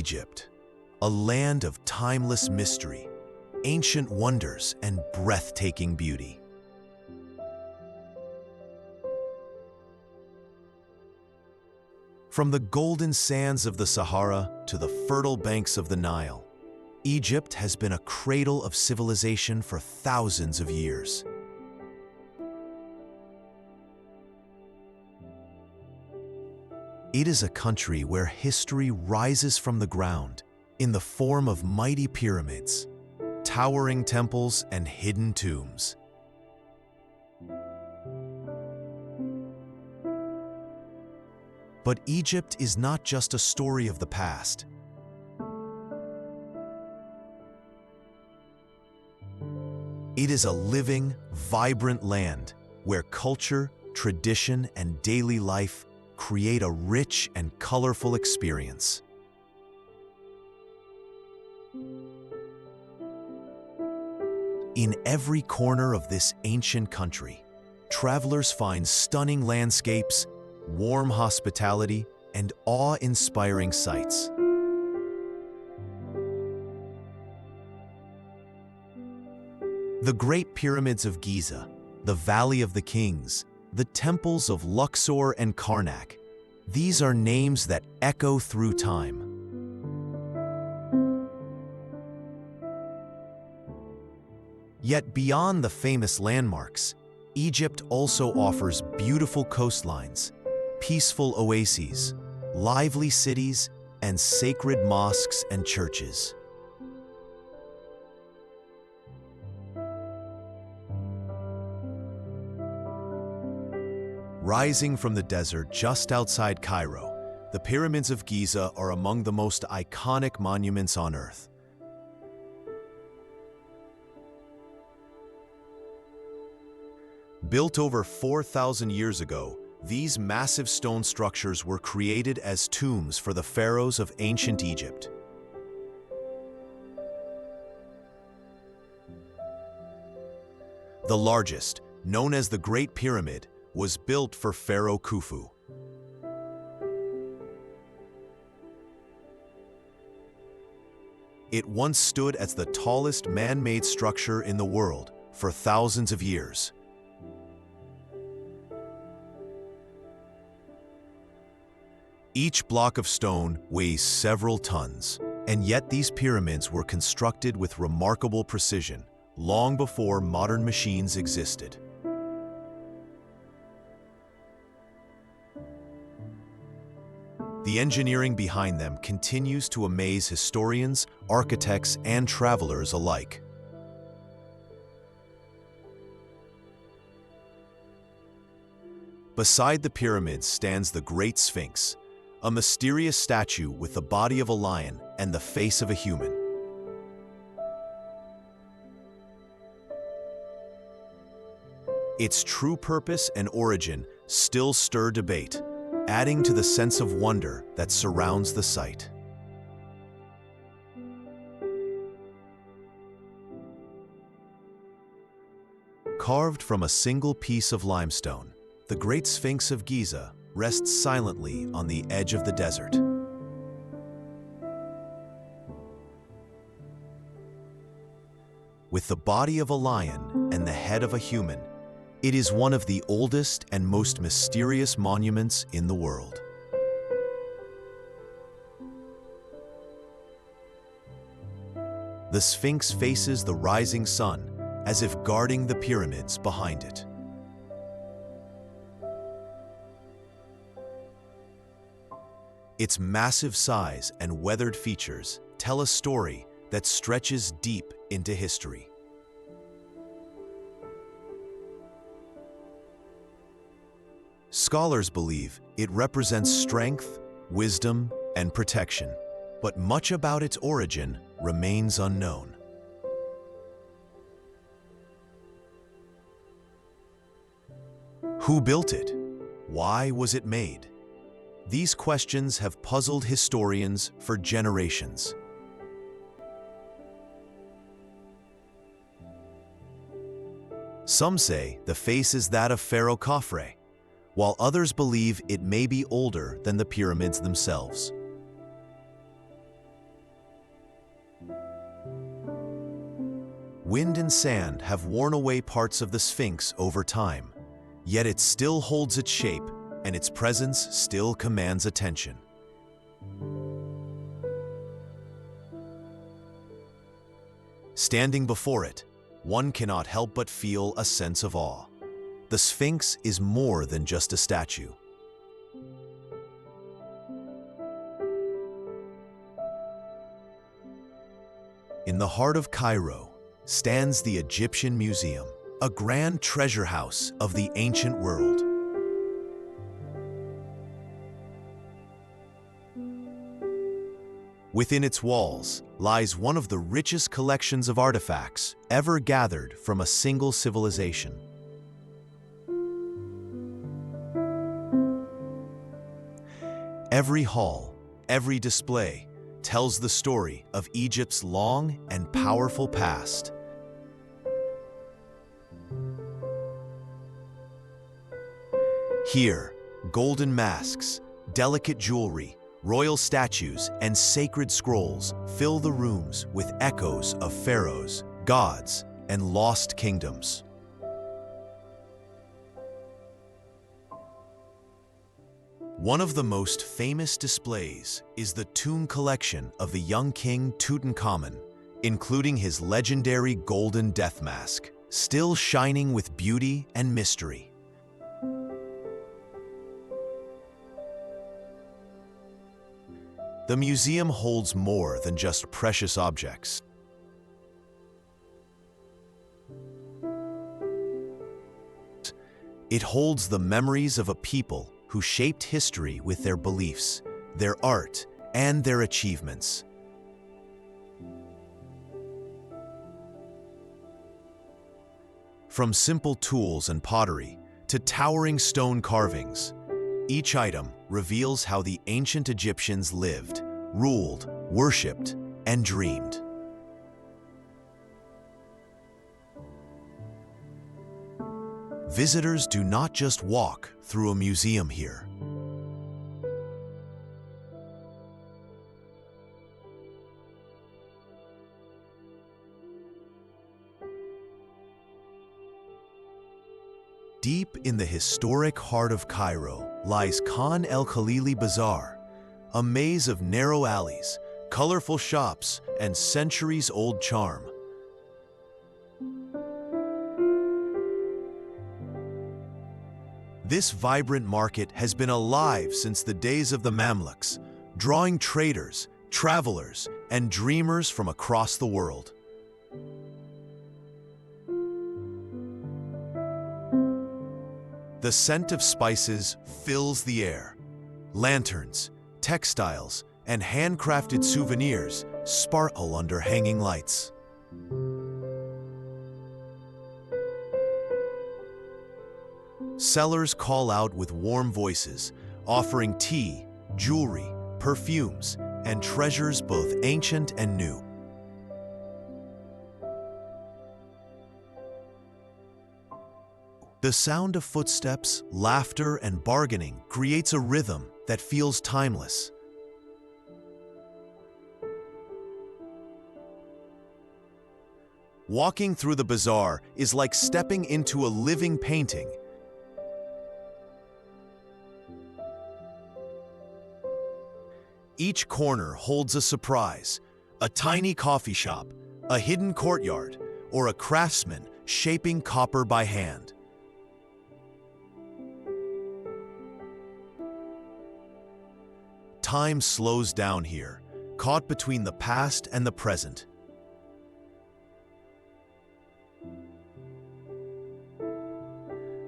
Egypt, a land of timeless mystery, ancient wonders, and breathtaking beauty. From the golden sands of the Sahara to the fertile banks of the Nile, Egypt has been a cradle of civilization for thousands of years. It is a country where history rises from the ground in the form of mighty pyramids, towering temples, and hidden tombs. But Egypt is not just a story of the past. It is a living, vibrant land where culture, tradition, and daily life create a rich and colorful experience. In every corner of this ancient country, travelers find stunning landscapes, warm hospitality, and awe-inspiring sights. The Great Pyramids of Giza, the Valley of the Kings, the temples of Luxor and Karnak, these are names that echo through time. Yet beyond the famous landmarks, Egypt also offers beautiful coastlines, peaceful oases, lively cities, and sacred mosques and churches. Rising from the desert just outside Cairo, the Pyramids of Giza are among the most iconic monuments on Earth. Built over 4,000 years ago, these massive stone structures were created as tombs for the pharaohs of ancient Egypt. The largest, known as the Great Pyramid, was built for Pharaoh Khufu. It once stood as the tallest man-made structure in the world for thousands of years. Each block of stone weighs several tons, and yet these pyramids were constructed with remarkable precision, long before modern machines existed. The engineering behind them continues to amaze historians, architects, and travelers alike. Beside the pyramids stands the Great Sphinx, a mysterious statue with the body of a lion and the face of a human. Its true purpose and origin still stir debate, adding to the sense of wonder that surrounds the site. Carved from a single piece of limestone, the Great Sphinx of Giza rests silently on the edge of the desert. With the body of a lion and the head of a human, it is one of the oldest and most mysterious monuments in the world. The Sphinx faces the rising sun, as if guarding the pyramids behind it. Its massive size and weathered features tell a story that stretches deep into history. Scholars believe it represents strength, wisdom, and protection, but much about its origin remains unknown. Who built it? Why was it made? These questions have puzzled historians for generations. Some say the face is that of Pharaoh Khafre, while others believe it may be older than the pyramids themselves. Wind and sand have worn away parts of the Sphinx over time, yet it still holds its shape and its presence still commands attention. Standing before it, one cannot help but feel a sense of awe. The Sphinx is more than just a statue. In the heart of Cairo stands the Egyptian Museum, a grand treasure house of the ancient world. Within its walls lies one of the richest collections of artifacts ever gathered from a single civilization. Every hall, every display, tells the story of Egypt's long and powerful past. Here, golden masks, delicate jewelry, royal statues, and sacred scrolls fill the rooms with echoes of pharaohs, gods, and lost kingdoms. One of the most famous displays is the tomb collection of the young king Tutankhamun, including his legendary golden death mask, still shining with beauty and mystery. The museum holds more than just precious objects. It holds the memories of a people who shaped history with their beliefs, their art, and their achievements. From simple tools and pottery to towering stone carvings, each item reveals how the ancient Egyptians lived, ruled, worshipped, and dreamed. Visitors do not just walk through a museum here. Deep in the historic heart of Cairo lies Khan el-Khalili Bazaar, a maze of narrow alleys, colorful shops, and centuries-old charm. This vibrant market has been alive since the days of the Mamluks, drawing traders, travelers, and dreamers from across the world. The scent of spices fills the air. Lanterns, textiles, and handcrafted souvenirs sparkle under hanging lights. Sellers call out with warm voices, offering tea, jewelry, perfumes, and treasures both ancient and new. The sound of footsteps, laughter, and bargaining creates a rhythm that feels timeless. Walking through the bazaar is like stepping into a living painting. Each corner holds a surprise, a tiny coffee shop, a hidden courtyard, or a craftsman shaping copper by hand. Time slows down here, caught between the past and the present.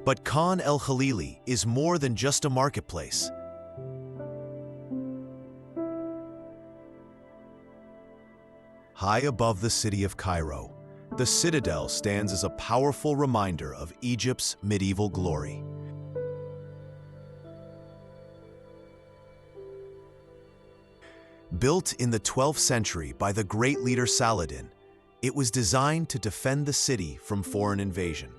But Khan el-Khalili is more than just a marketplace. High above the city of Cairo, the citadel stands as a powerful reminder of Egypt's medieval glory. Built in the 12th century by the great leader Saladin, it was designed to defend the city from foreign invasion.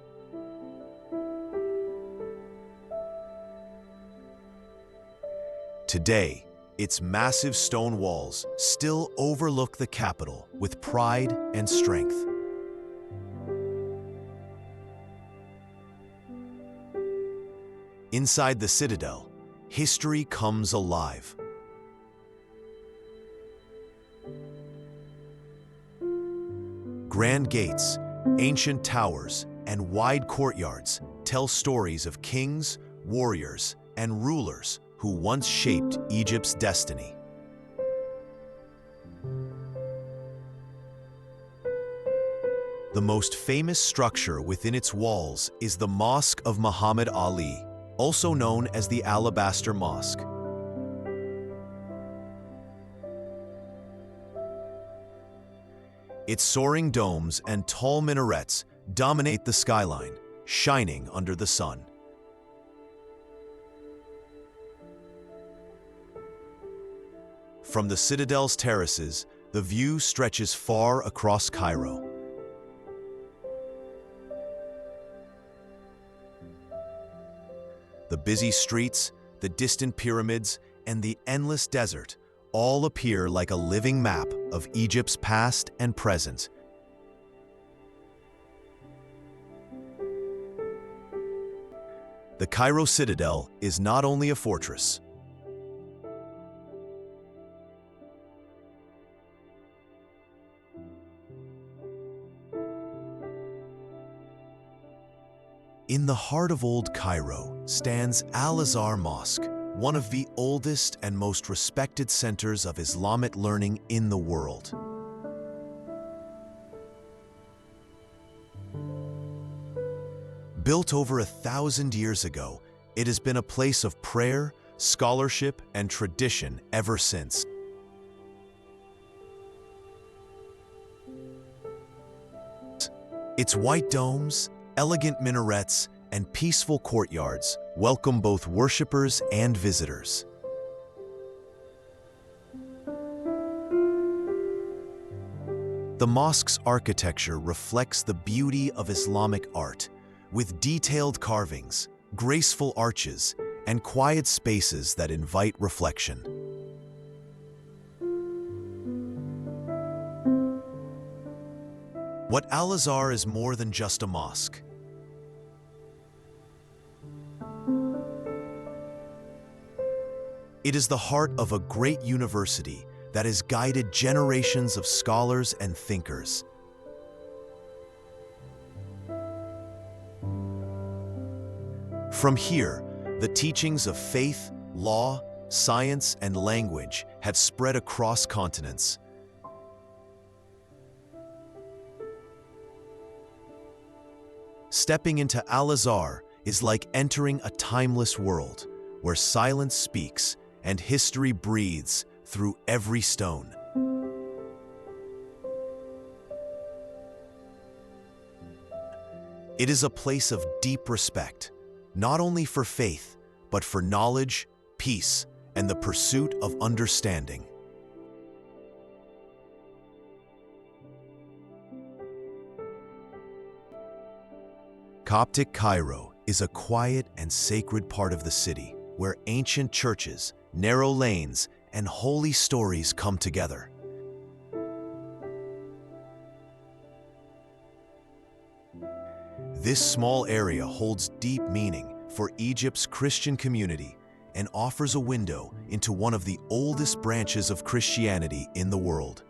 Today, its massive stone walls still overlook the capital with pride and strength. Inside the citadel, history comes alive. Grand gates, ancient towers, and wide courtyards tell stories of kings, warriors, and rulers who once shaped Egypt's destiny. The most famous structure within its walls is the Mosque of Muhammad Ali, also known as the Alabaster Mosque. Its soaring domes and tall minarets dominate the skyline, shining under the sun. From the citadel's terraces, the view stretches far across Cairo. The busy streets, the distant pyramids, and the endless desert all appear like a living map of Egypt's past and present. The Cairo citadel is not only a fortress. In the heart of Old Cairo stands Al-Azhar Mosque, one of the oldest and most respected centers of Islamic learning in the world. Built over 1,000 years ago, it has been a place of prayer, scholarship, and tradition ever since. Its white domes, elegant minarets, and peaceful courtyards welcome both worshippers and visitors. The mosque's architecture reflects the beauty of Islamic art, with detailed carvings, graceful arches, and quiet spaces that invite reflection. What Al-Azhar is more than just a mosque. It is the heart of a great university that has guided generations of scholars and thinkers. From here, the teachings of faith, law, science, and language have spread across continents. Stepping into Al-Azhar is like entering a timeless world where silence speaks and history breathes through every stone. It is a place of deep respect, not only for faith, but for knowledge, peace, and the pursuit of understanding. Coptic Cairo is a quiet and sacred part of the city where ancient churches, narrow lanes, and holy stories come together. This small area holds deep meaning for Egypt's Christian community and offers a window into one of the oldest branches of Christianity in the world.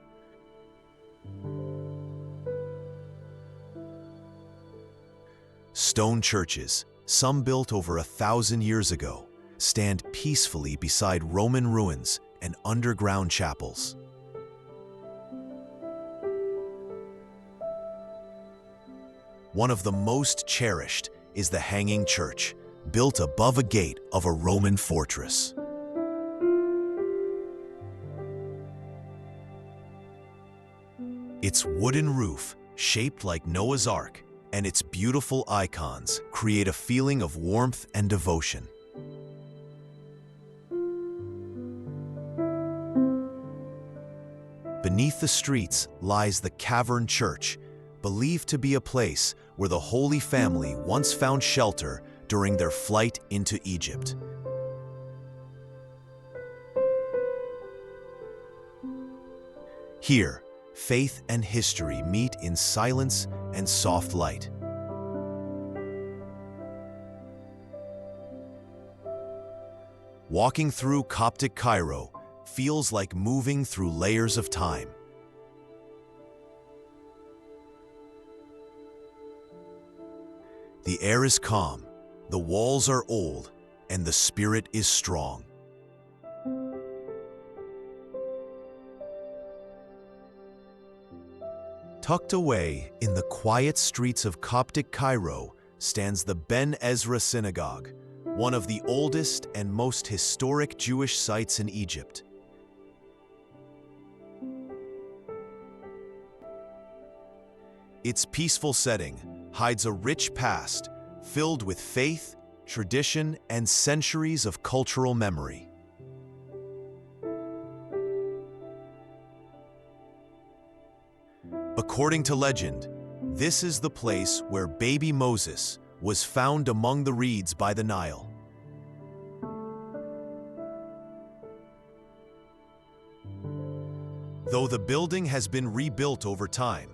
Stone churches, some built over 1,000 years ago, stand peacefully beside Roman ruins and underground chapels. One of the most cherished is the Hanging Church, built above a gate of a Roman fortress. Its wooden roof, shaped like Noah's Ark, and its beautiful icons create a feeling of warmth and devotion. Beneath the streets lies the Cavern Church, believed to be a place where the Holy Family once found shelter during their flight into Egypt. Here, faith and history meet in silence and soft light. Walking through Coptic Cairo feels like moving through layers of time. The air is calm, the walls are old, and the spirit is strong. Tucked away in the quiet streets of Coptic Cairo stands the Ben Ezra Synagogue, one of the oldest and most historic Jewish sites in Egypt. Its peaceful setting hides a rich past filled with faith, tradition, and centuries of cultural memory. According to legend, this is the place where baby Moses was found among the reeds by the Nile. Though the building has been rebuilt over time,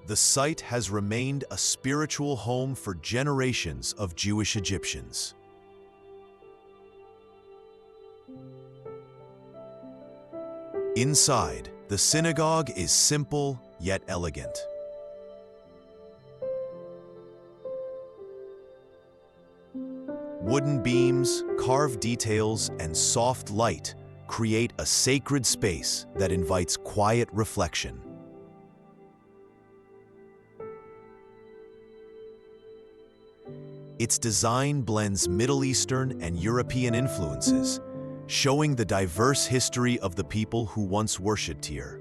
the site has remained a spiritual home for generations of Jewish Egyptians. Inside, the synagogue is simple yet elegant. Wooden beams, carved details, and soft light create a sacred space that invites quiet reflection. Its design blends Middle Eastern and European influences, showing the diverse history of the people who once worshipped here.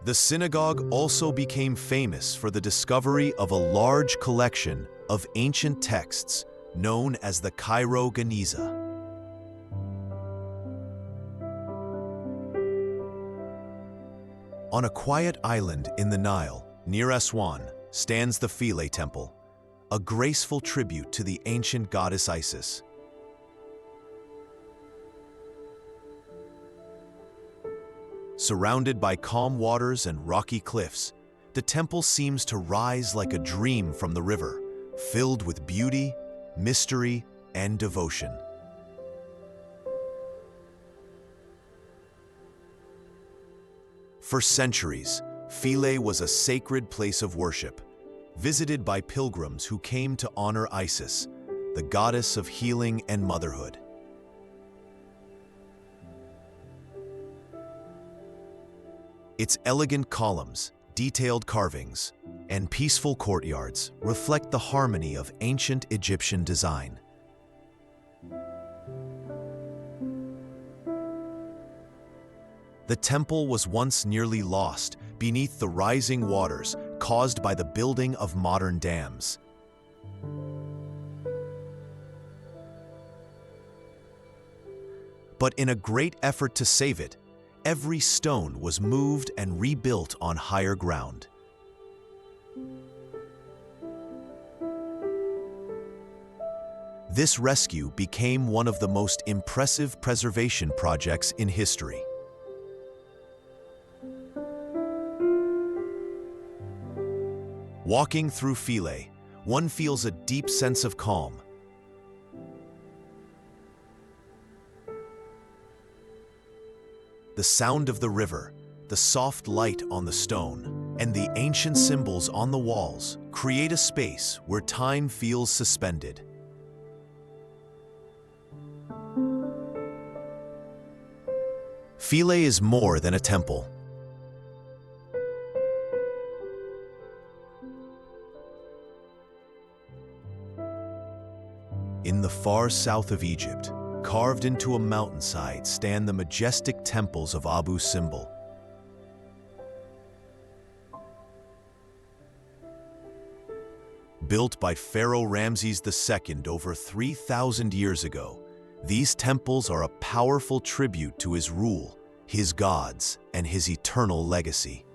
The synagogue also became famous for the discovery of a large collection of ancient texts known as the Cairo Geniza. On a quiet island in the Nile, near Aswan, stands the Philae Temple, a graceful tribute to the ancient goddess Isis. Surrounded by calm waters and rocky cliffs, the temple seems to rise like a dream from the river, filled with beauty, mystery, and devotion. For centuries, Philae was a sacred place of worship, visited by pilgrims who came to honor Isis, the goddess of healing and motherhood. Its elegant columns, detailed carvings, and peaceful courtyards reflect the harmony of ancient Egyptian design. The temple was once nearly lost beneath the rising waters caused by the building of modern dams. But in a great effort to save it, every stone was moved and rebuilt on higher ground. This rescue became one of the most impressive preservation projects in history. Walking through Philae, one feels a deep sense of calm. The sound of the river, the soft light on the stone, and the ancient symbols on the walls create a space where time feels suspended. Philae is more than a temple. In the far south of Egypt, carved into a mountainside, stand the majestic temples of Abu Simbel. Built by Pharaoh Ramses II over 3,000 years ago, these temples are a powerful tribute to his rule, his gods, and his eternal legacy.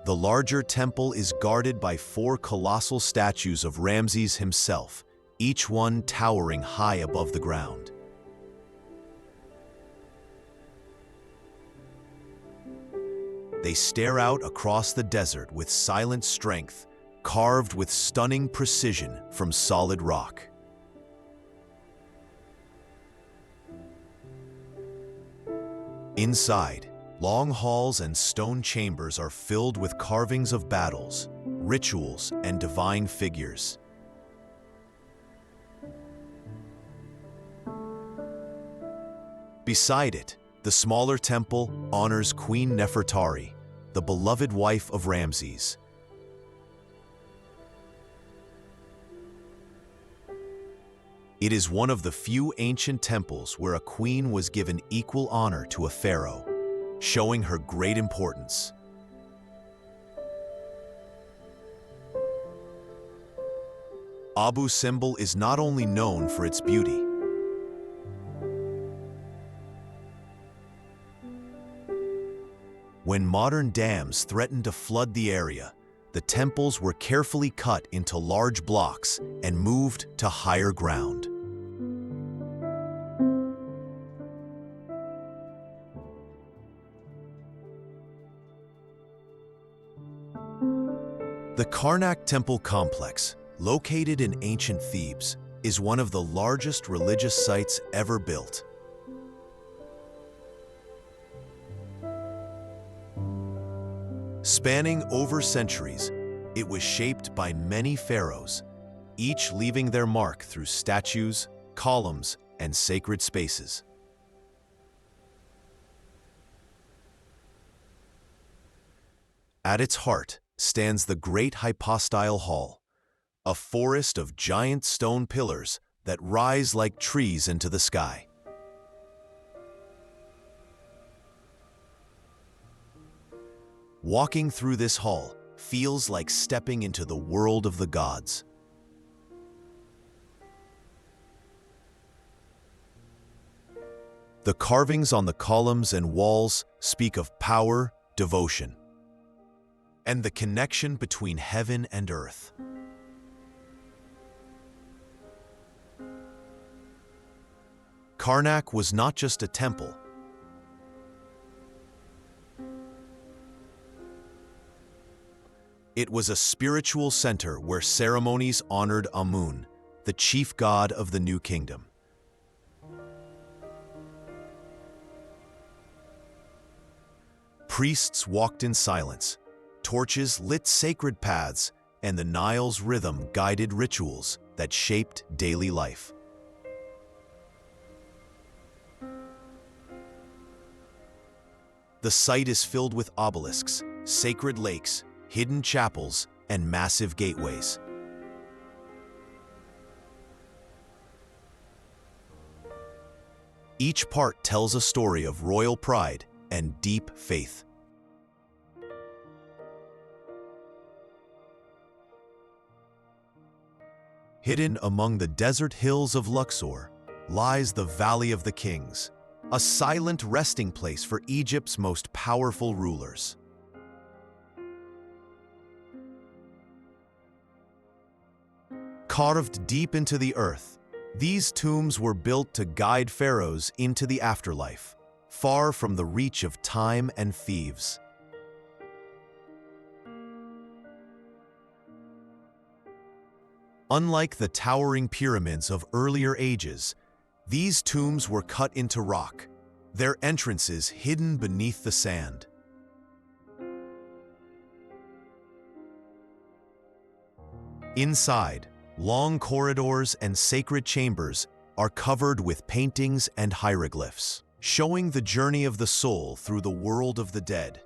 The larger temple is guarded by 4 colossal statues of Ramses himself, each one towering high above the ground. They stare out across the desert with silent strength, carved with stunning precision from solid rock. Inside, long halls and stone chambers are filled with carvings of battles, rituals, and divine figures. Beside it, the smaller temple honors Queen Nefertari, the beloved wife of Ramses. It is one of the few ancient temples where a queen was given equal honor to a pharaoh, showing her great importance. Abu Simbel is not only known for its beauty. When modern dams threatened to flood the area, the temples were carefully cut into large blocks and moved to higher ground. The Karnak Temple complex, located in ancient Thebes, is one of the largest religious sites ever built. Spanning over centuries, it was shaped by many pharaohs, each leaving their mark through statues, columns, and sacred spaces. At its heart stands the Great Hypostyle Hall, a forest of giant stone pillars that rise like trees into the sky. Walking through this hall feels like stepping into the world of the gods. The carvings on the columns and walls speak of power, devotion, and the connection between heaven and earth. Karnak was not just a temple. It was a spiritual center where ceremonies honored Amun, the chief god of the new kingdom. Priests walked in silence, torches lit sacred paths, and the Nile's rhythm guided rituals that shaped daily life. The site is filled with obelisks, sacred lakes, hidden chapels, and massive gateways. Each part tells a story of royal pride and deep faith. Hidden among the desert hills of Luxor lies the Valley of the Kings, a silent resting place for Egypt's most powerful rulers. Carved deep into the earth, these tombs were built to guide pharaohs into the afterlife, far from the reach of time and thieves. Unlike the towering pyramids of earlier ages, these tombs were cut into rock, their entrances hidden beneath the sand. Inside, long corridors and sacred chambers are covered with paintings and hieroglyphs, showing the journey of the soul through the world of the dead.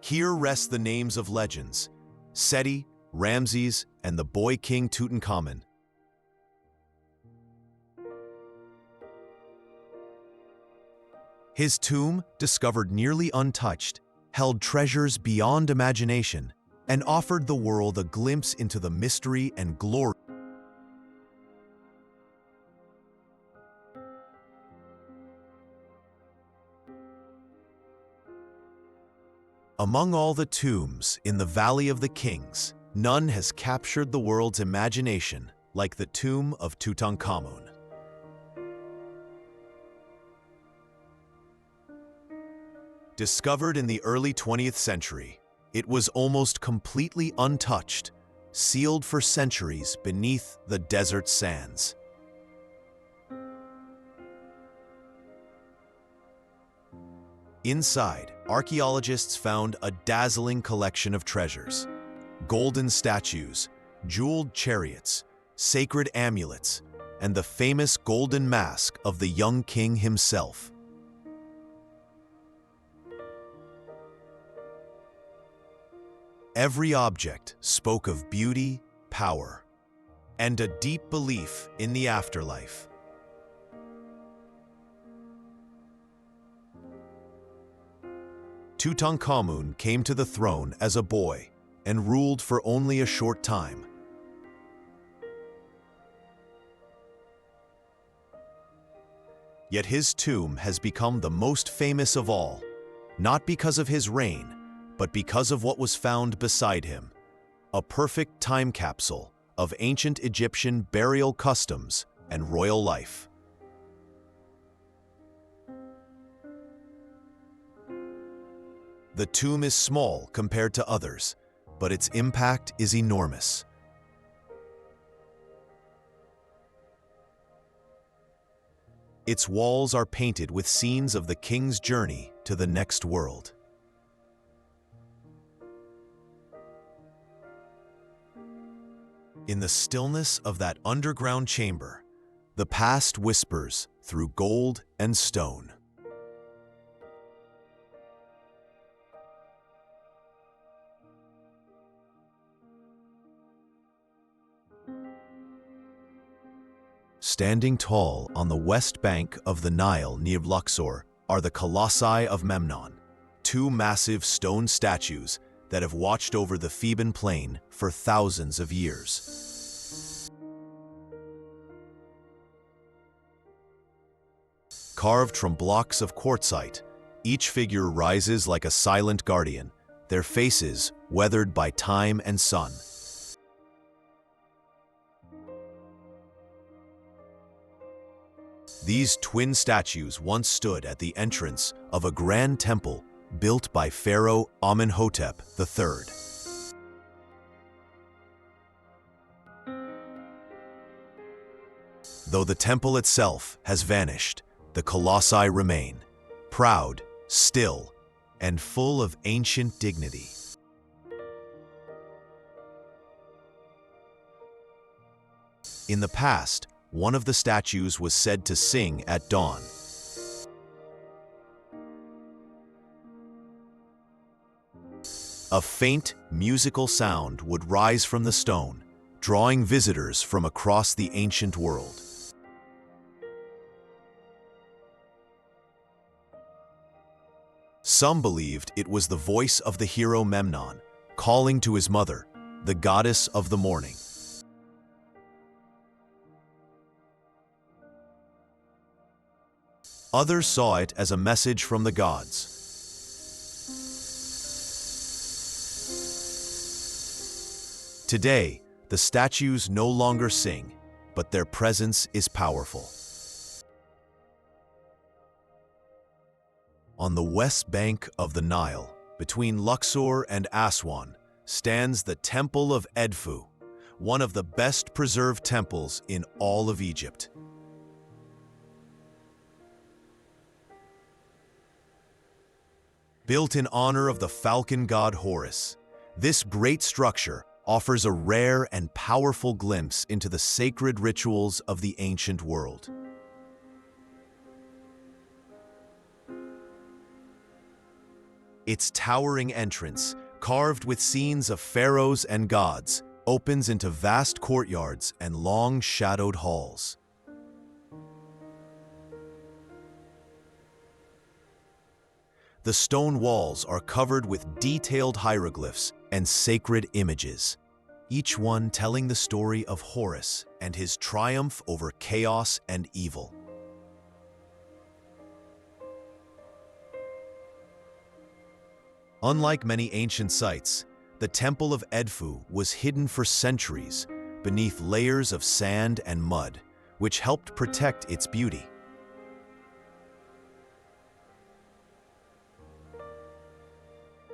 Here rest the names of legends: Seti, Ramses, and the boy king Tutankhamun. His tomb, discovered nearly untouched, held treasures beyond imagination and offered the world a glimpse into the mystery and glory. Among all the tombs in the Valley of the Kings, none has captured the world's imagination like the tomb of Tutankhamun. Discovered in the early 20th century, it was almost completely untouched, sealed for centuries beneath the desert sands. Inside, archaeologists found a dazzling collection of treasures: golden statues, jeweled chariots, sacred amulets, and the famous golden mask of the young king himself. Every object spoke of beauty, power, and a deep belief in the afterlife. Tutankhamun came to the throne as a boy and ruled for only a short time. Yet his tomb has become the most famous of all, not because of his reign, but because of what was found beside him: a perfect time capsule of ancient Egyptian burial customs and royal life. The tomb is small compared to others, but its impact is enormous. Its walls are painted with scenes of the king's journey to the next world. In the stillness of that underground chamber, the past whispers through gold and stone. Standing tall on the west bank of the Nile near Luxor are the Colossi of Memnon, two massive stone statues that have watched over the Theban plain for thousands of years. Carved from blocks of quartzite, each figure rises like a silent guardian, their faces weathered by time and sun. These twin statues once stood at the entrance of a grand temple built by Pharaoh Amenhotep III. Though the temple itself has vanished, the colossi remain, proud, still, and full of ancient dignity. In the past, one of the statues was said to sing at dawn. A faint, musical sound would rise from the stone, drawing visitors from across the ancient world. Some believed it was the voice of the hero Memnon, calling to his mother, the goddess of the morning. Others saw it as a message from the gods. Today, the statues no longer sing, but their presence is powerful. On the west bank of the Nile, between Luxor and Aswan, stands the Temple of Edfu, one of the best preserved temples in all of Egypt. Built in honor of the falcon god Horus, this great structure offers a rare and powerful glimpse into the sacred rituals of the ancient world. Its towering entrance, carved with scenes of pharaohs and gods, opens into vast courtyards and long shadowed halls. The stone walls are covered with detailed hieroglyphs and sacred images, each one telling the story of Horus and his triumph over chaos and evil. Unlike many ancient sites, the Temple of Edfu was hidden for centuries beneath layers of sand and mud, which helped protect its beauty.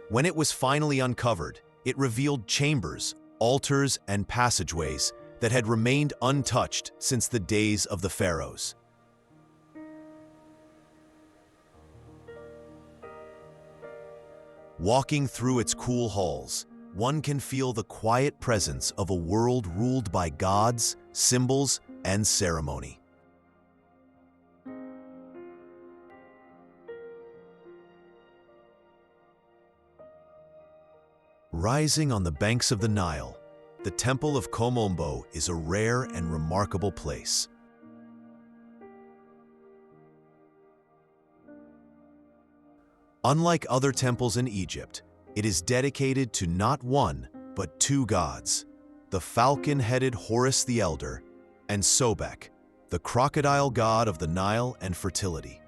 When it was finally uncovered, it revealed chambers, altars, and passageways that had remained untouched since the days of the pharaohs. Walking through its cool halls, one can feel the quiet presence of a world ruled by gods, symbols, and ceremony. Rising on the banks of the Nile, the Temple of Komombo is a rare and remarkable place. Unlike other temples in Egypt, it is dedicated to not one, but two gods, the falcon-headed Horus the Elder and Sobek, the crocodile god of the Nile and fertility.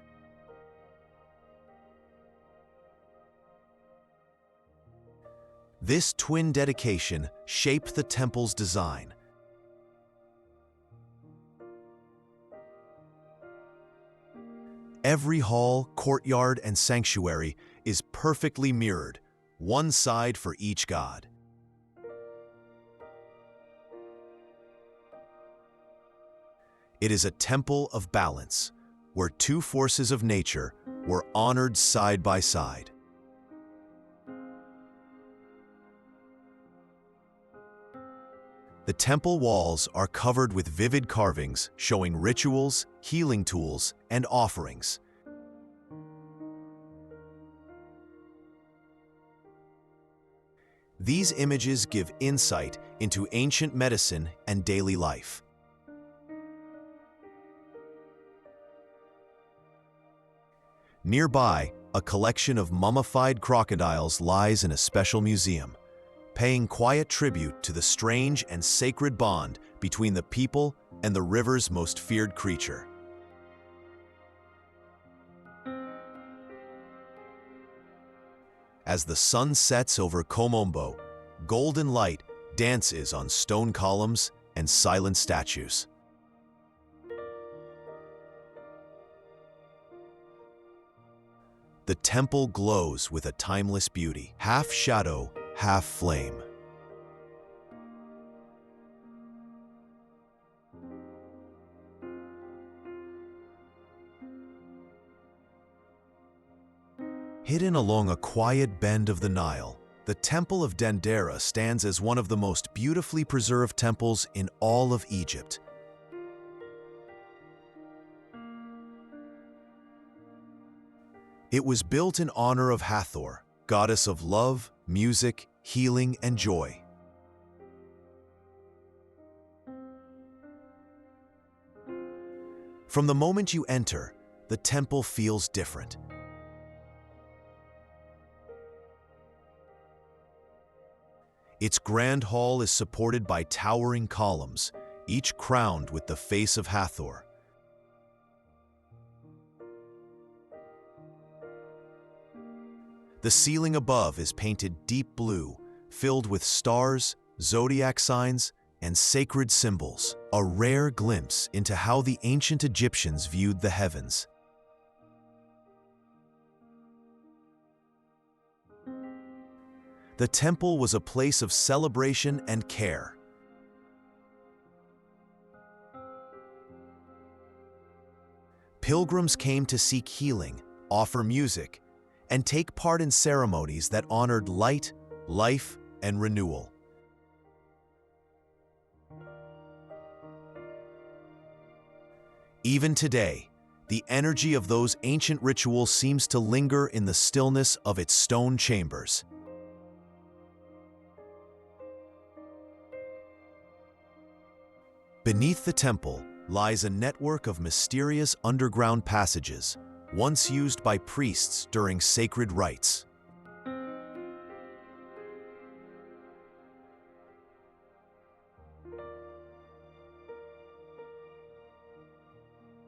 This twin dedication shaped the temple's design. Every hall, courtyard, and sanctuary is perfectly mirrored, one side for each god. It is a temple of balance, where two forces of nature were honored side by side. The temple walls are covered with vivid carvings showing rituals, healing tools, and offerings. These images give insight into ancient medicine and daily life. Nearby, a collection of mummified crocodiles lies in a special museum, paying quiet tribute to the strange and sacred bond between the people and the river's most feared creature. As the sun sets over Komombo, golden light dances on stone columns and silent statues. The temple glows with a timeless beauty, half shadow, half flame. Hidden along a quiet bend of the Nile, the Temple of Dendera stands as one of the most beautifully preserved temples in all of Egypt. It was built in honor of Hathor, goddess of love, music, healing, and joy. From the moment you enter, the temple feels different. Its grand hall is supported by towering columns, each crowned with the face of Hathor. The ceiling above is painted deep blue, filled with stars, zodiac signs, and sacred symbols, a rare glimpse into how the ancient Egyptians viewed the heavens. The temple was a place of celebration and care. Pilgrims came to seek healing, offer music, and take part in ceremonies that honored light, life, and renewal. Even today, the energy of those ancient rituals seems to linger in the stillness of its stone chambers. Beneath the temple lies a network of mysterious underground passages, once used by priests during sacred rites.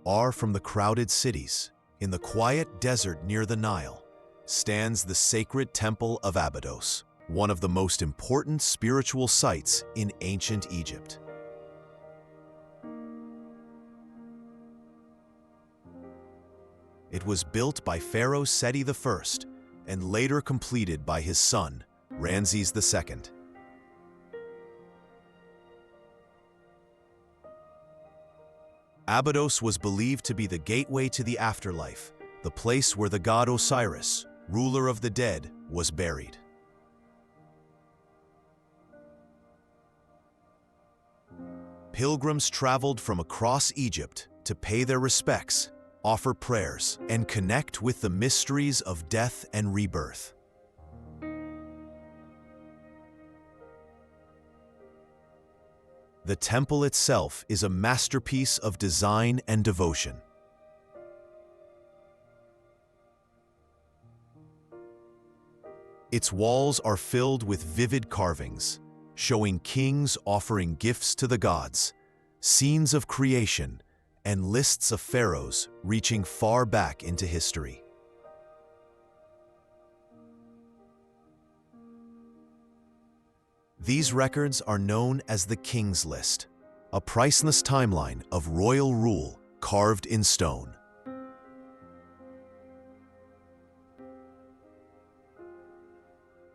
Far from the crowded cities, in the quiet desert near the Nile, stands the sacred Temple of Abydos, one of the most important spiritual sites in ancient Egypt. It was built by Pharaoh Seti I and later completed by his son, Ramses II. Abydos was believed to be the gateway to the afterlife, the place where the god Osiris, ruler of the dead, was buried. Pilgrims traveled from across Egypt to pay their respects, offer prayers, and connect with the mysteries of death and rebirth. The temple itself is a masterpiece of design and devotion. Its walls are filled with vivid carvings, showing kings offering gifts to the gods, scenes of creation, and lists of pharaohs reaching far back into history. These records are known as the King's List, a priceless timeline of royal rule carved in stone.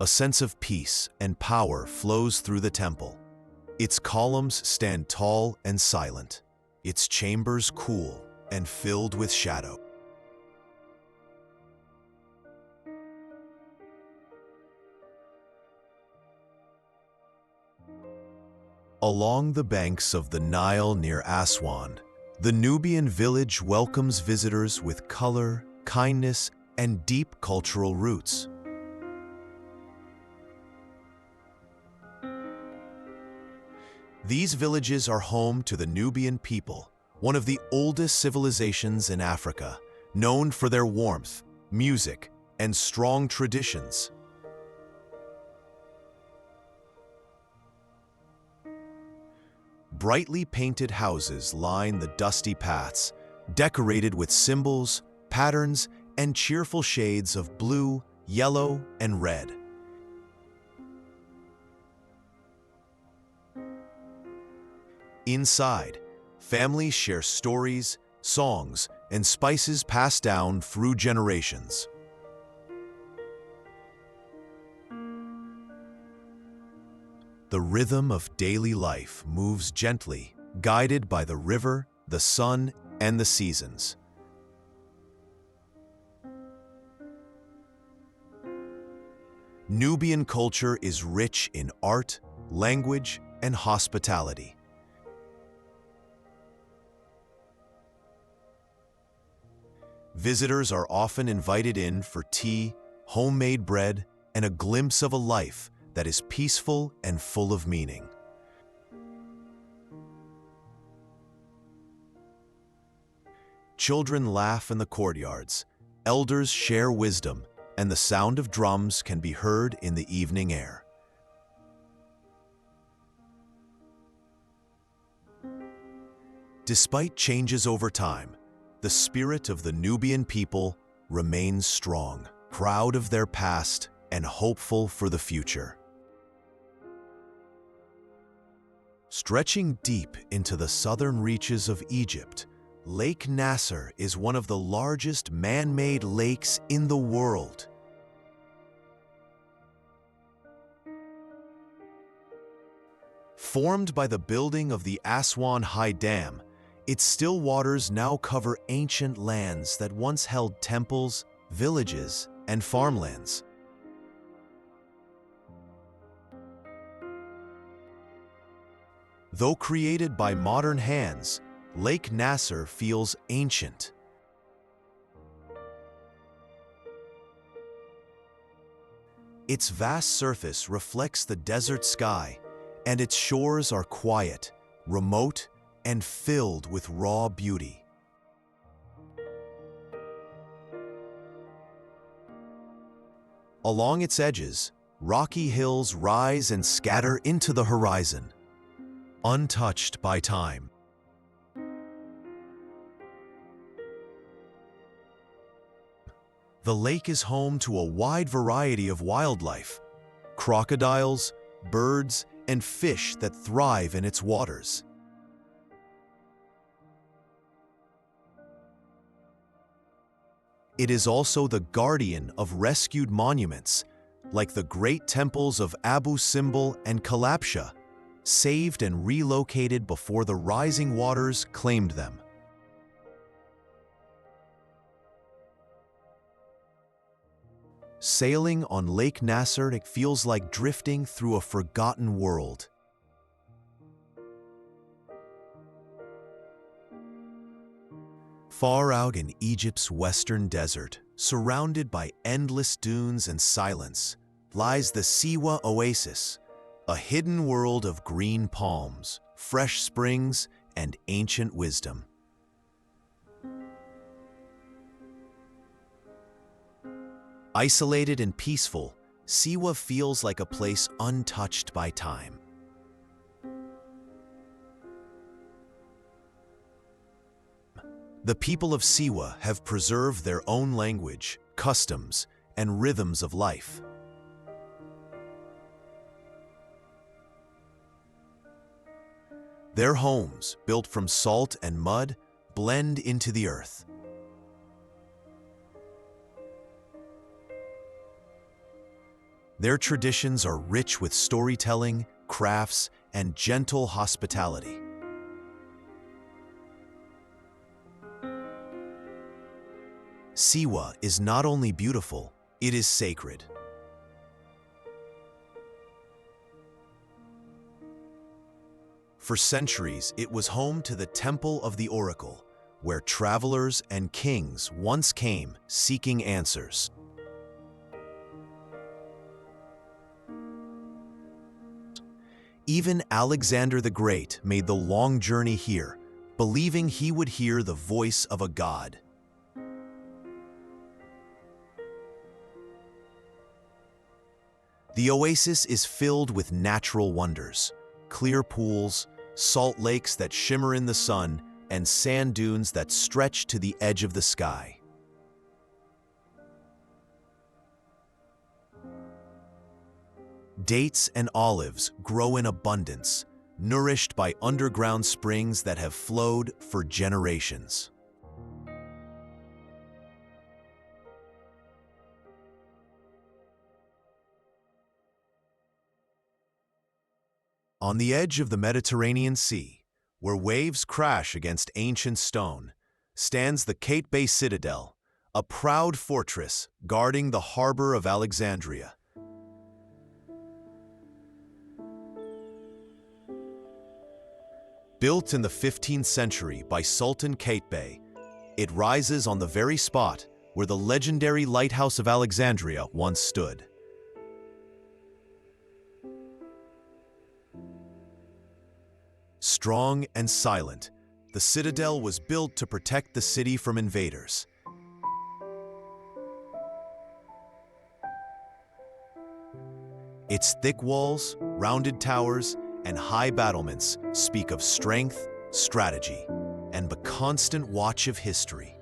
A sense of peace and power flows through the temple. Its columns stand tall and silent, its chambers cool and filled with shadow. Along the banks of the Nile near Aswan, the Nubian village welcomes visitors with color, kindness, and deep cultural roots. These villages are home to the Nubian people, one of the oldest civilizations in Africa, known for their warmth, music, and strong traditions. Brightly painted houses line the dusty paths, decorated with symbols, patterns, and cheerful shades of blue, yellow, and red. Inside, families share stories, songs, and spices passed down through generations. The rhythm of daily life moves gently, guided by the river, the sun, and the seasons. Nubian culture is rich in art, language, and hospitality. Visitors are often invited in for tea, homemade bread, and a glimpse of a life that is peaceful and full of meaning. Children laugh in the courtyards, elders share wisdom, and the sound of drums can be heard in the evening air. Despite changes over time, the spirit of the Nubian people remains strong, proud of their past and hopeful for the future. Stretching deep into the southern reaches of Egypt, Lake Nasser is one of the largest man-made lakes in the world. Formed by the building of the Aswan High Dam, its still waters now cover ancient lands that once held temples, villages, and farmlands. Though created by modern hands, Lake Nasser feels ancient. Its vast surface reflects the desert sky, and its shores are quiet, remote, and filled with raw beauty. Along its edges, rocky hills rise and scatter into the horizon, untouched by time. The lake is home to a wide variety of wildlife, crocodiles, birds, and fish that thrive in its waters. It is also the guardian of rescued monuments, like the great temples of Abu Simbel and Kalabsha, saved and relocated before the rising waters claimed them. Sailing on Lake Nasser, it feels like drifting through a forgotten world. Far out in Egypt's western desert, surrounded by endless dunes and silence, lies the Siwa Oasis, a hidden world of green palms, fresh springs, and ancient wisdom. Isolated and peaceful, Siwa feels like a place untouched by time. The people of Siwa have preserved their own language, customs, and rhythms of life. Their homes, built from salt and mud, blend into the earth. Their traditions are rich with storytelling, crafts, and gentle hospitality. Siwa is not only beautiful, it is sacred. For centuries, it was home to the Temple of the Oracle, where travelers and kings once came seeking answers. Even Alexander the Great made the long journey here, believing he would hear the voice of a god. The oasis is filled with natural wonders, clear pools, salt lakes that shimmer in the sun, and sand dunes that stretch to the edge of the sky. Dates and olives grow in abundance, nourished by underground springs that have flowed for generations. On the edge of the Mediterranean Sea, where waves crash against ancient stone, stands the Qaitbay Citadel, a proud fortress guarding the harbor of Alexandria. Built in the 15th century by Sultan Qaitbay, it rises on the very spot where the legendary Lighthouse of Alexandria once stood. Strong and silent, the citadel was built to protect the city from invaders. Its thick walls, rounded towers, and high battlements speak of strength, strategy, and the constant watch of history.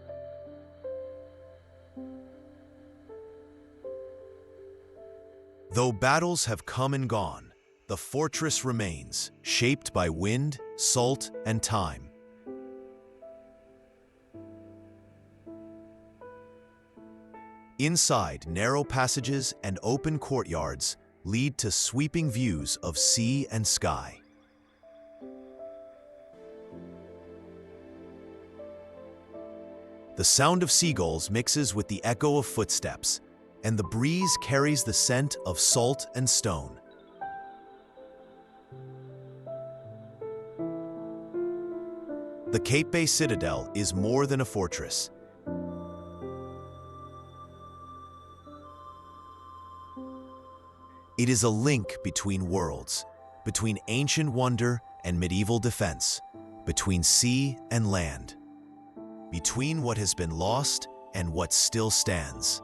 Though battles have come and gone, the fortress remains, shaped by wind, salt, and time. Inside, narrow passages and open courtyards lead to sweeping views of sea and sky. The sound of seagulls mixes with the echo of footsteps, and the breeze carries the scent of salt and stone. The Qaitbay Citadel is more than a fortress. It is a link between worlds, between ancient wonder and medieval defense, between sea and land, between what has been lost and what still stands.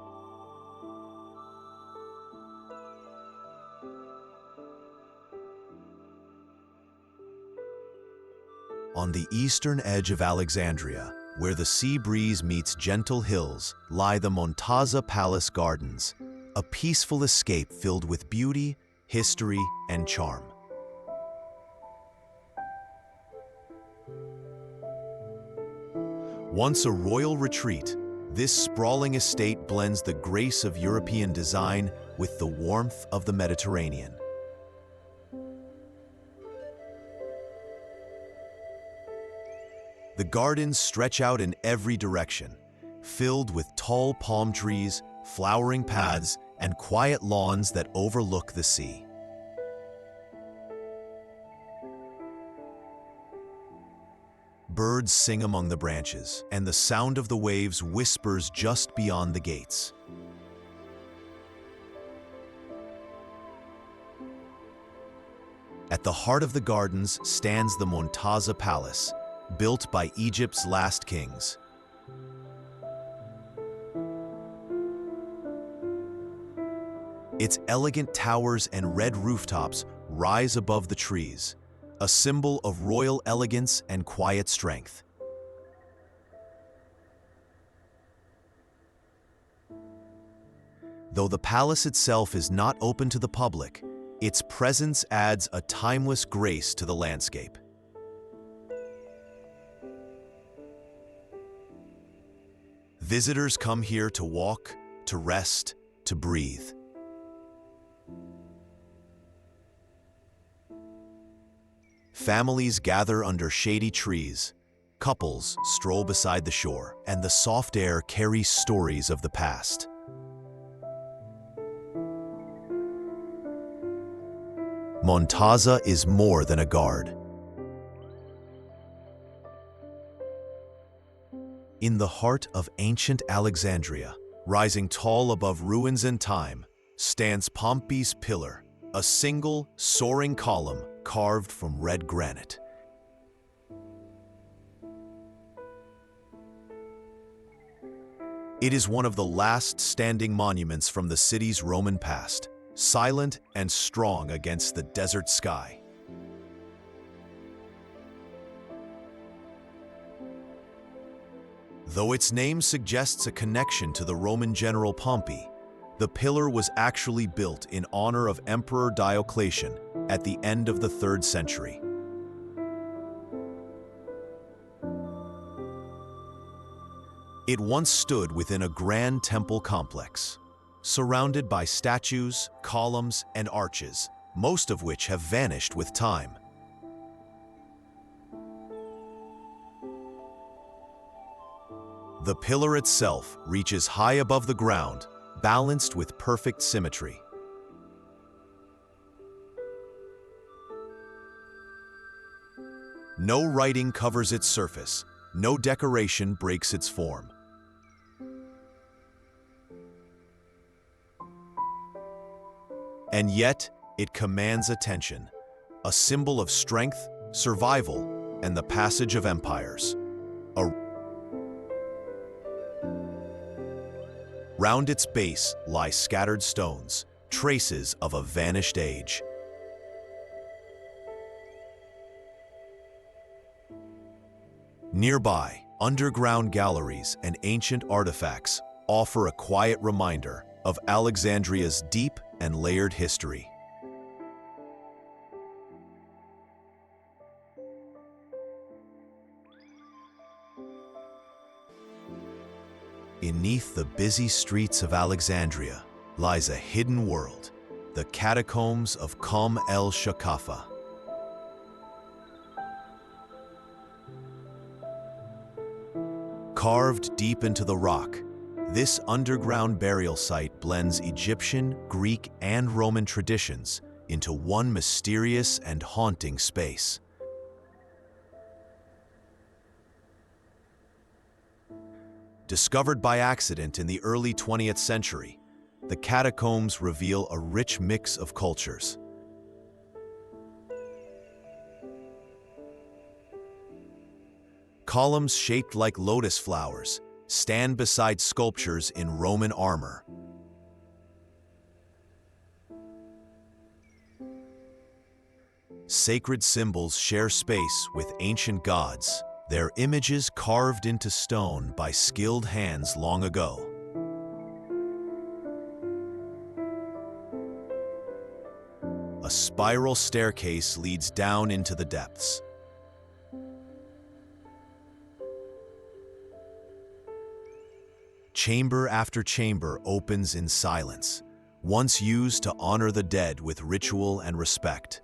On the eastern edge of Alexandria, where the sea breeze meets gentle hills, lie the Montaza Palace Gardens, a peaceful escape filled with beauty, history, and charm. Once a royal retreat, This sprawling estate blends the grace of European design with the warmth of the Mediterranean. The gardens stretch out in every direction, filled with tall palm trees, flowering paths, and quiet lawns that overlook the sea. Birds sing among the branches, and the sound of the waves whispers just beyond the gates. At the heart of the gardens stands the Montaza Palace, built by Egypt's last kings. Its elegant towers and red rooftops rise above the trees, a symbol of royal elegance and quiet strength. Though the palace itself is not open to the public, its presence adds a timeless grace to the landscape. Visitors come here to walk, to rest, to breathe. Families gather under shady trees, couples stroll beside the shore, and the soft air carries stories of the past. Montaza is more than a guard. In the heart of ancient Alexandria, rising tall above ruins and time, stands Pompey's Pillar, a single, soaring column carved from red granite. It is one of the last standing monuments from the city's Roman past, silent and strong against the desert sky. Though its name suggests a connection to the Roman general Pompey, the pillar was actually built in honor of Emperor Diocletian at the end of the 3rd century. It once stood within a grand temple complex, surrounded by statues, columns, and arches, most of which have vanished with time. The pillar itself reaches high above the ground, balanced with perfect symmetry. No writing covers its surface, no decoration breaks its form. And yet, it commands attention, a symbol of strength, survival, and the passage of empires. Round its base lie scattered stones, traces of a vanished age. Nearby, underground galleries and ancient artifacts offer a quiet reminder of Alexandria's deep and layered history. Beneath the busy streets of Alexandria lies a hidden world, the catacombs of Qom el-Shakafa. Carved deep into the rock, this underground burial site blends Egyptian, Greek, and Roman traditions into one mysterious and haunting space. Discovered by accident in the early 20th century, the catacombs reveal a rich mix of cultures. Columns shaped like lotus flowers stand beside sculptures in Roman armor. Sacred symbols share space with ancient gods, their images carved into stone by skilled hands long ago. A spiral staircase leads down into the depths. Chamber after chamber opens in silence, once used to honor the dead with ritual and respect.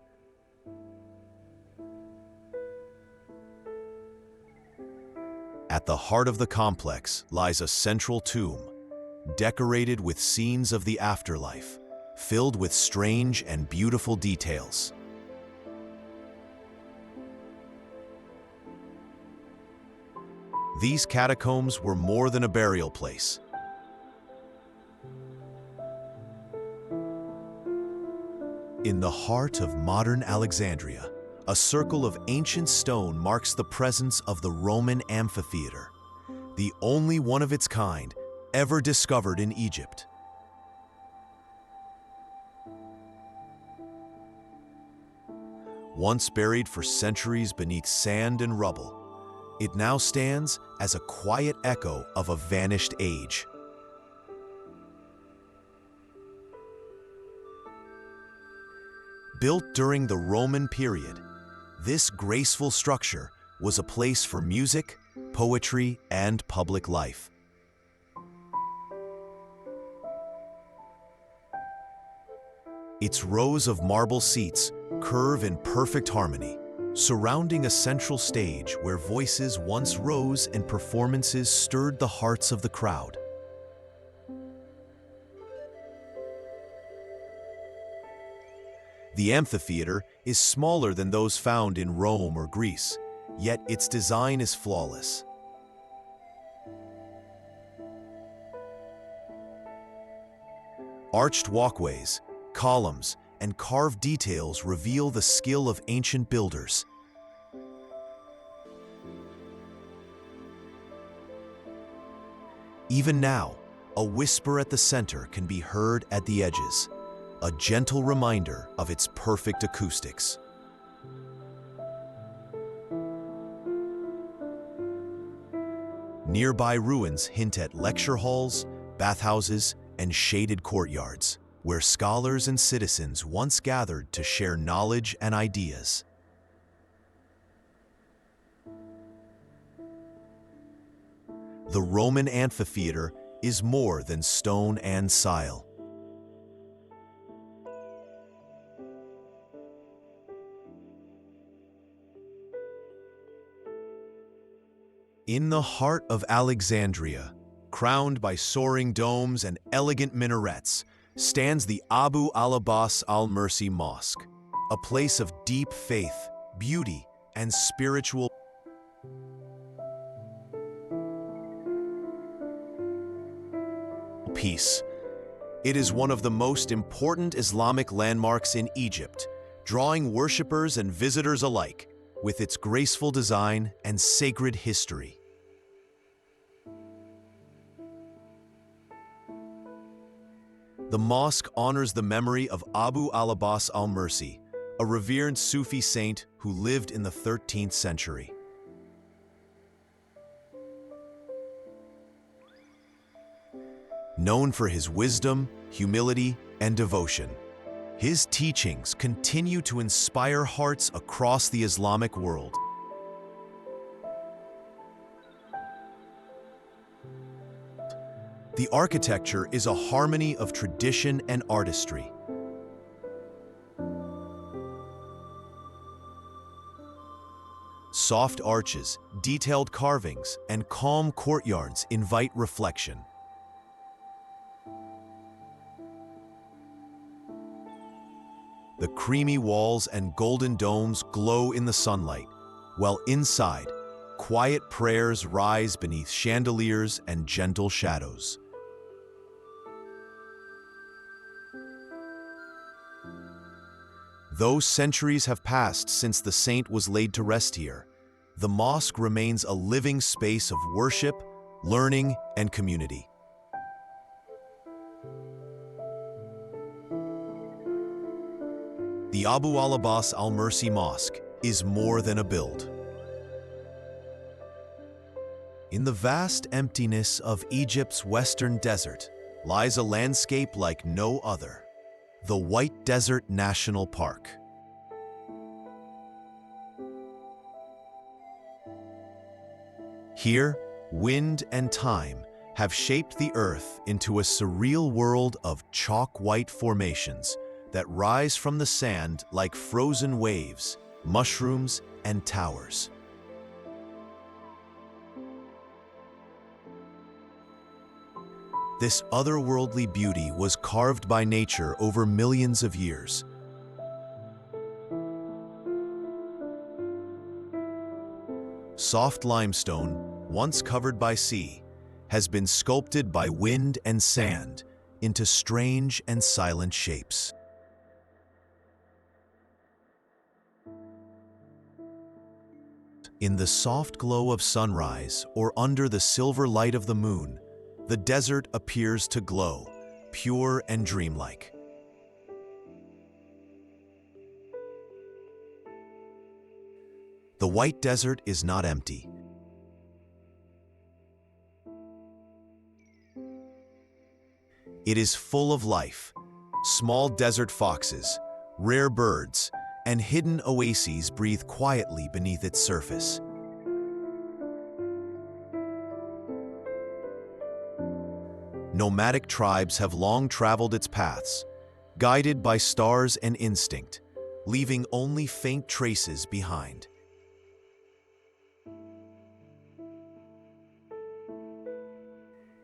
At the heart of the complex lies a central tomb, decorated with scenes of the afterlife, filled with strange and beautiful details. These catacombs were more than a burial place. In the heart of modern Alexandria, a circle of ancient stone marks the presence of the Roman amphitheater, the only one of its kind ever discovered in Egypt. Once buried for centuries beneath sand and rubble, it now stands as a quiet echo of a vanished age. Built during the Roman period, this graceful structure was a place for music, poetry, and public life. Its rows of marble seats curve in perfect harmony, surrounding a central stage where voices once rose and performances stirred the hearts of the crowd. The amphitheater is smaller than those found in Rome or Greece, yet its design is flawless. Arched walkways, columns, and carved details reveal the skill of ancient builders. Even now, a whisper at the center can be heard at the edges, a gentle reminder of its perfect acoustics. Nearby ruins hint at lecture halls, bathhouses, and shaded courtyards, where scholars and citizens once gathered to share knowledge and ideas. The Roman amphitheater is more than stone and sile. In the heart of Alexandria, crowned by soaring domes and elegant minarets, stands the Abu al-Abbas al-Mursi Mosque, a place of deep faith, beauty, and spiritual peace. It is one of the most important Islamic landmarks in Egypt, drawing worshippers and visitors alike with its graceful design and sacred history. The mosque honors the memory of Abu al-Abbas al-Mursi, a revered Sufi saint who lived in the 13th century. Known for his wisdom, humility, and devotion, his teachings continue to inspire hearts across the Islamic world. The architecture is a harmony of tradition and artistry. Soft arches, detailed carvings, and calm courtyards invite reflection. The creamy walls and golden domes glow in the sunlight, while inside, quiet prayers rise beneath chandeliers and gentle shadows. Though centuries have passed since the saint was laid to rest here, the mosque remains a living space of worship, learning, and community. The Abu al-Abbas al-Mursi Mosque is more than a build. In the vast emptiness of Egypt's western desert lies a landscape like no other, the White Desert National Park. Here, wind and time have shaped the Earth into a surreal world of chalk-white formations that rise from the sand like frozen waves, mushrooms, and towers. This otherworldly beauty was carved by nature over millions of years. Soft limestone, once covered by sea, has been sculpted by wind and sand into strange and silent shapes. In the soft glow of sunrise or under the silver light of the moon, the desert appears to glow, pure and dreamlike. The white desert is not empty. It is full of life. Small desert foxes, rare birds, and hidden oases breathe quietly beneath its surface. Nomadic tribes have long traveled its paths, guided by stars and instinct, leaving only faint traces behind.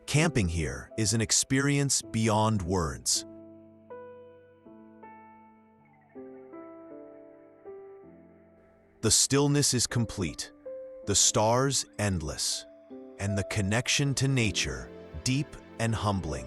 Camping here is an experience beyond words. The stillness is complete, the stars endless, and the connection to nature deep and humbling.